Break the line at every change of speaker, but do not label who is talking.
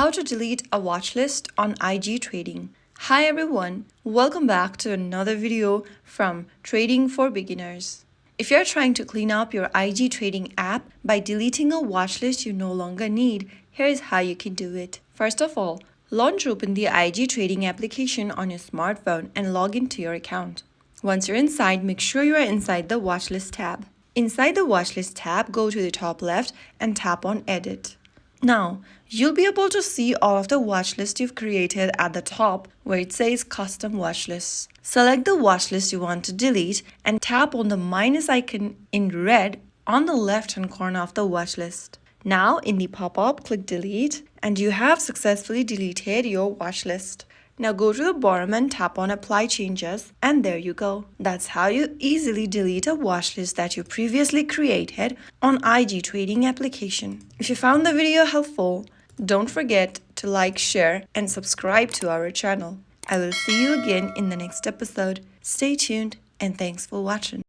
How to delete a watch list on IG trading. Hi everyone, welcome back to another video from Trading for Beginners. If you're trying to clean up your IG trading app by deleting a watch list you no longer need, here's how you can do it. First of all, launch open the IG trading application on your smartphone and log into your account. Once you're inside, make sure you are inside the Watchlist tab. Inside the Watchlist tab, go to the top left and tap on Edit. Now, you'll be able to see all of the watch lists you've created at the top where it says Custom Watch Lists. Select the watch list you want to delete and tap on the minus icon in red on the left-hand corner of the watch list. Now, in the pop-up, click Delete and you have successfully deleted your watch list. Now go to the bottom and tap on Apply Changes, and there you go. That's how you easily delete a watch list that you previously created on IG trading application. If you found the video helpful, don't forget to like, share, and subscribe to our channel. I will see you again in the next episode. Stay tuned and thanks for watching.